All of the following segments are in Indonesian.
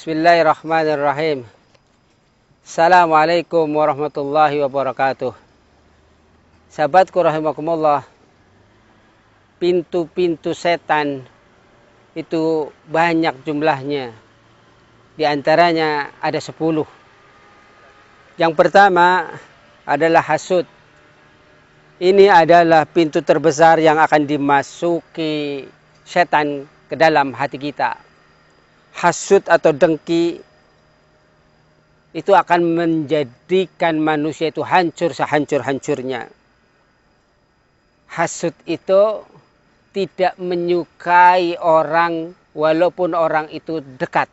Bismillahirrahmanirrahim. Assalamualaikum warahmatullahi wabarakatuh. Sahabatku rahimakumullah, pintu-pintu setan itu banyak jumlahnya. Di antaranya ada 10. Yang pertama adalah hasud. Ini adalah pintu terbesar yang akan dimasuki setan ke dalam hati kita. Hasud atau dengki itu akan menjadikan manusia itu hancur sehancur-hancurnya. Hasud itu tidak menyukai orang walaupun orang itu dekat.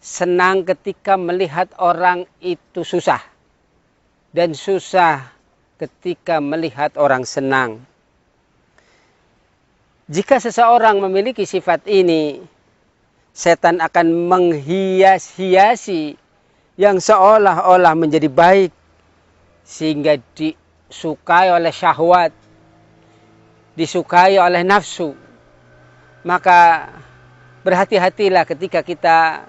Senang ketika melihat orang itu susah. Dan susah ketika melihat orang senang. Jika seseorang memiliki sifat ini, setan akan menghias-hiasi yang seolah-olah menjadi baik. Sehingga disukai oleh syahwat. Disukai oleh nafsu. Maka berhati-hatilah ketika kita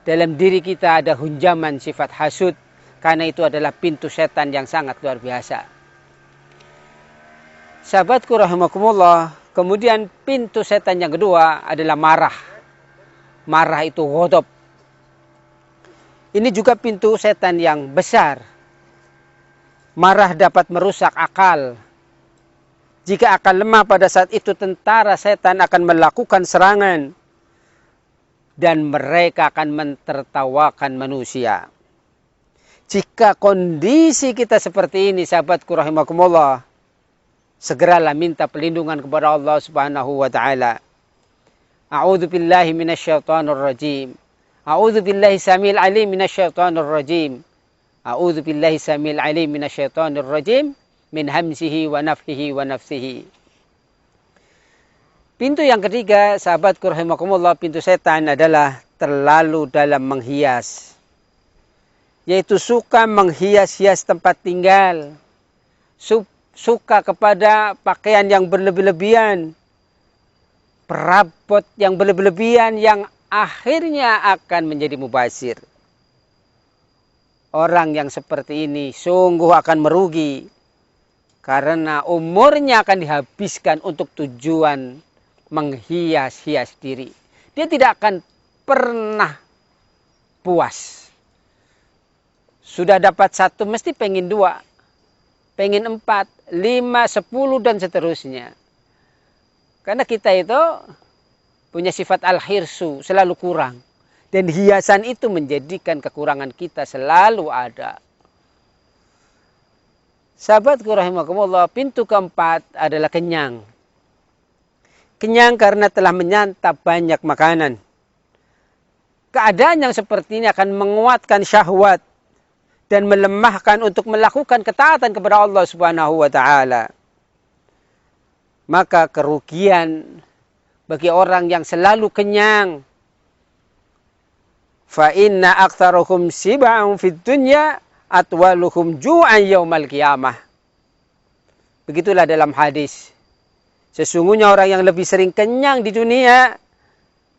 dalam diri kita ada hunjaman sifat hasud. Karena itu adalah pintu setan yang sangat luar biasa. Sahabatku rahimakumullah. Kemudian pintu setan yang kedua adalah marah. Marah itu ghadab. Ini juga pintu setan yang besar. Marah dapat merusak akal. Jika akal lemah pada saat itu, tentara setan akan melakukan serangan. Dan mereka akan mentertawakan manusia. Jika kondisi kita seperti ini, sahabatku rahimakumullah, segeralah minta perlindungan kepada Allah Subhanahu wa taala. A'udzu billahi minasyaitonir rajim. A'udzu billahi samil alim minasyaitonir rajim. A'udzu billahi samil alim minasyaitonir rajim min hamzihi wa nafthihi wa nafsihi. Pintu yang ketiga, sahabatku rahimakumullah, pintu setan adalah terlalu dalam menghias. Yaitu suka menghias-hias tempat tinggal. Suka kepada pakaian yang berlebih-lebihan. Perabot yang berlebihan yang akhirnya akan menjadi mubazir. Orang yang seperti ini sungguh akan merugi. Karena umurnya akan dihabiskan untuk tujuan menghias-hias diri. Dia tidak akan pernah puas. Sudah dapat 1 mesti pengen 2. Pengen 4, 5, 10 dan seterusnya. Karena kita itu punya sifat al-hirsu, selalu kurang. Dan hiasan itu menjadikan kekurangan kita selalu ada. Sahabatku rahimakumullah, pintu keempat adalah kenyang. Kenyang karena telah menyantap banyak makanan. Keadaan yang seperti ini akan menguatkan syahwat dan melemahkan untuk melakukan ketaatan kepada Allah Subhanahu wa taala. Maka kerugian bagi orang yang selalu kenyang. Fa inna aktsaruhum sib'an fid dunya atwaluhum ju'an yaumal qiyamah. Begitulah dalam hadis. Sesungguhnya orang yang lebih sering kenyang di dunia,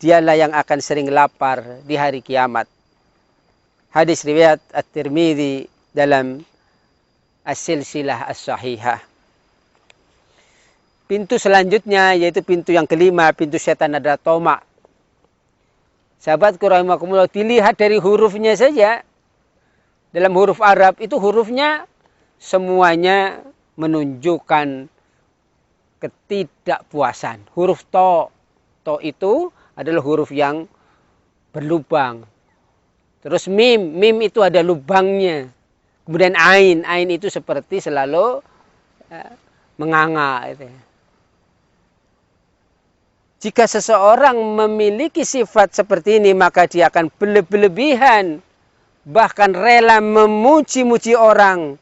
dialah yang akan sering lapar di hari kiamat. Hadis riwayat At-Tirmidzi dalam As-Silsilah As-Sahihah. Pintu selanjutnya yaitu pintu yang kelima, pintu setan adalah toma. Sahabatku rahimakumullah, dilihat dari hurufnya saja. Dalam huruf Arab itu hurufnya semuanya menunjukkan ketidakpuasan. Huruf to itu adalah huruf yang berlubang. Terus mim itu ada lubangnya. Kemudian ain itu seperti selalu menganga itu. Jika seseorang memiliki sifat seperti ini, maka dia akan berlebihan. Bahkan rela memuji-muji orang.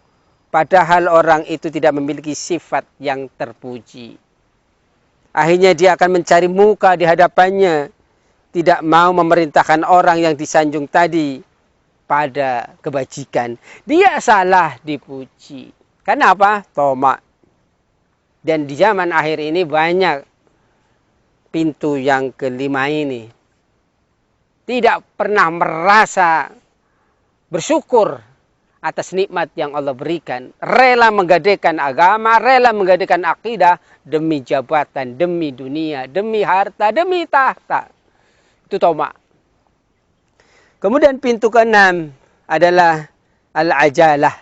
Padahal orang itu tidak memiliki sifat yang terpuji. Akhirnya dia akan mencari muka di hadapannya. Tidak mau memerintahkan orang yang disanjung tadi pada kebajikan. Dia salah dipuji. Kenapa? Toma. Dan di zaman akhir ini banyak pintu yang kelima ini. tidak pernah merasa bersyukur atas nikmat yang Allah berikan, rela menggadaikan agama, rela menggadaikan akidah demi jabatan, demi dunia, demi harta, demi tahta. Itu tamak. Kemudian pintu keenam adalah al-ajalah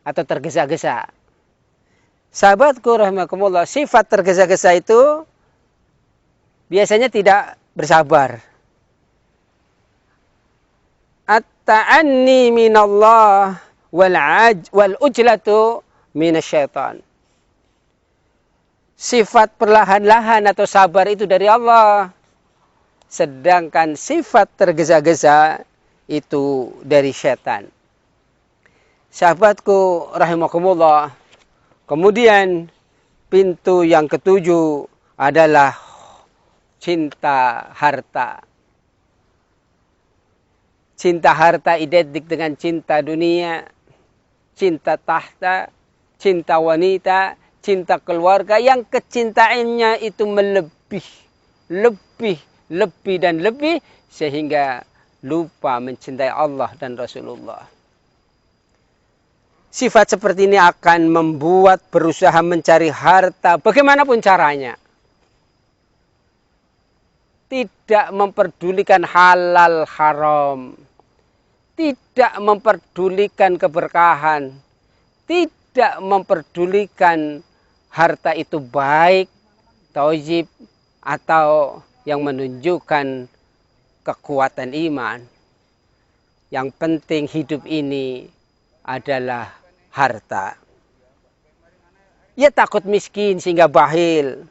atau tergesa-gesa. Sahabatku rahimakumullah, sifat tergesa-gesa itu biasanya tidak bersabar. At-ta'anni minallah wal ujlatu minasyaitan. Sifat perlahan-lahan atau sabar itu dari Allah. Sedangkan sifat tergesa-gesa itu dari syaitan. Sahabatku rahimakumullah. Kemudian pintu yang ketujuh adalah cinta harta. Cinta harta identik dengan cinta dunia, cinta tahta, cinta wanita, cinta keluarga yang kecintaannya itu lebih dan lebih sehingga lupa mencintai Allah dan Rasulullah. Sifat seperti ini akan membuat berusaha mencari harta bagaimanapun caranya. Tidak memperdulikan halal haram. Tidak memperdulikan keberkahan. Tidak memperdulikan harta itu baik, thayyib, atau yang menunjukkan kekuatan iman. Yang penting hidup ini adalah harta. Ia takut miskin sehingga bakhil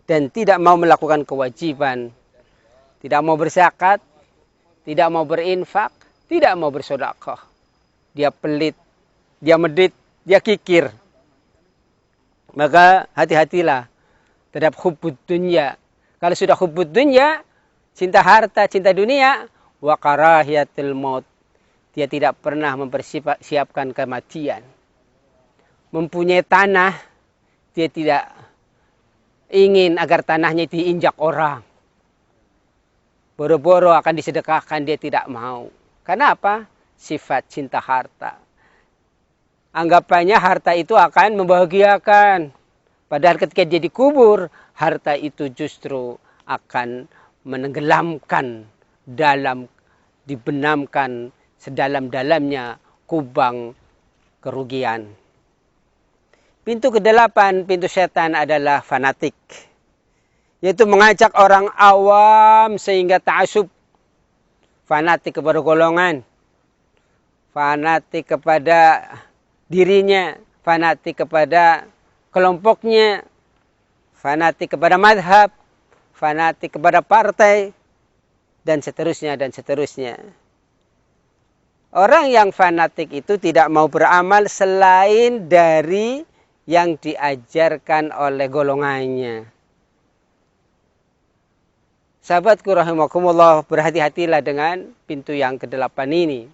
dan tidak mau melakukan kewajiban. Tidak mau berzakat, tidak mau berinfak, tidak mau bersedekah. Dia pelit, dia medit, dia kikir. Maka hati-hatilah terhadap hubbud dunya. Kalau sudah hubbud dunya, cinta harta, cinta dunia, wa karahiyatul maut. Dia tidak pernah mempersiapkan kematian. Mempunyai tanah, dia tidak ingin agar tanahnya diinjak orang. Boro-boro akan disedekahkan, dia tidak mau. Karena apa? Sifat cinta harta. Anggapannya harta itu akan membahagiakan. Padahal ketika dia dikubur, harta itu justru akan menenggelamkan dibenamkan sedalam-dalamnya kubang kerugian. Pintu ke-8, pintu setan adalah fanatik. Yaitu mengajak orang awam sehingga ta'asub. Fanatik kepada golongan. Fanatik kepada dirinya. Fanatik kepada kelompoknya. Fanatik kepada madhab. Fanatik kepada partai. Dan seterusnya dan seterusnya. Orang yang fanatik itu tidak mau beramal selain dari yang diajarkan oleh golongannya. Sahabatku rahimakumullah, berhati-hatilah dengan pintu yang ke-8 ini.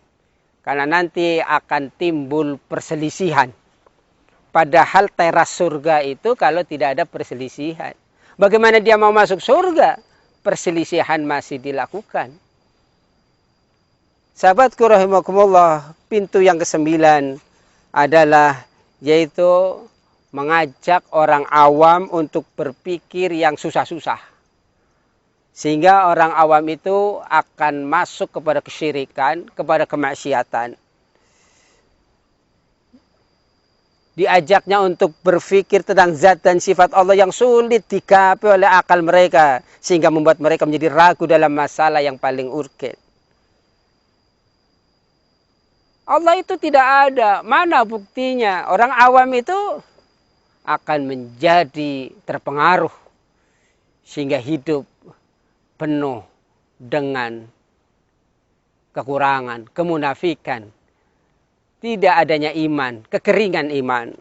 Karena nanti akan timbul perselisihan. Padahal teras surga itu kalau tidak ada perselisihan. Bagaimana dia mau masuk surga? Perselisihan masih dilakukan. Sahabatku rahimakumullah, pintu yang ke-9 adalah yaitu mengajak orang awam untuk berpikir yang susah-susah. Sehingga orang awam itu akan masuk kepada kesyirikan, kepada kemaksiatan. Diajaknya untuk berpikir tentang zat dan sifat Allah yang sulit dikapai oleh akal mereka. Sehingga membuat mereka menjadi ragu dalam masalah yang paling urgen. Allah itu tidak ada. Mana buktinya? Orang awam itu akan menjadi terpengaruh. Sehingga hidup penuh dengan kekurangan, kemunafikan. Tidak adanya iman, kekeringan iman.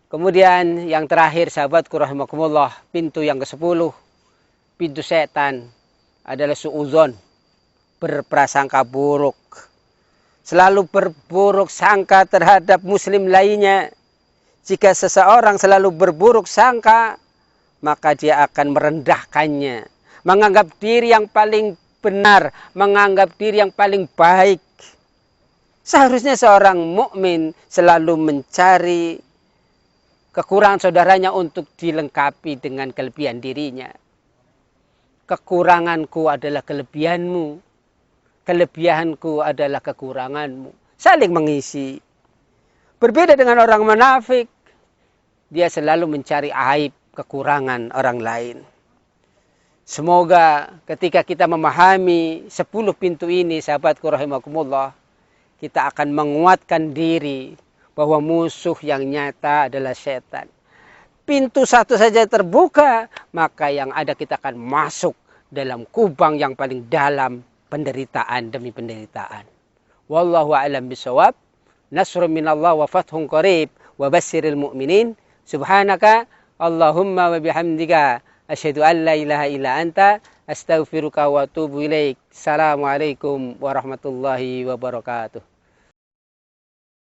Kemudian yang terakhir sahabatku rahimakumullah, pintu yang ke-10, pintu setan adalah suudzon, berprasangka buruk. Selalu berburuk sangka terhadap muslim lainnya. Jika seseorang selalu berburuk sangka, maka dia akan merendahkannya. Menganggap diri yang paling benar, menganggap diri yang paling baik. Seharusnya seorang mukmin selalu mencari kekurangan saudaranya untuk dilengkapi dengan kelebihan dirinya. Kekuranganku adalah kelebihanmu, kelebihanku adalah kekuranganmu. Saling mengisi. Berbeda dengan orang munafik, dia selalu mencari aib, kekurangan orang lain. Semoga ketika kita memahami 10 pintu ini, sahabatku rahimakumullah, kita akan menguatkan diri bahwa musuh yang nyata adalah setan. Pintu satu saja terbuka, maka yang ada kita akan masuk dalam kubang yang paling dalam, penderitaan demi penderitaan. Wallahu a'lam bishawab. Nasrun minallah wa fathun qarib wa basyiril mu'minin. Subhanaka Allahumma wa bihamdika asyhadu an la ilaha illa anta astaghfiruka wa atubu ilaik. Assalamualaikum warahmatullahi wabarakatuh.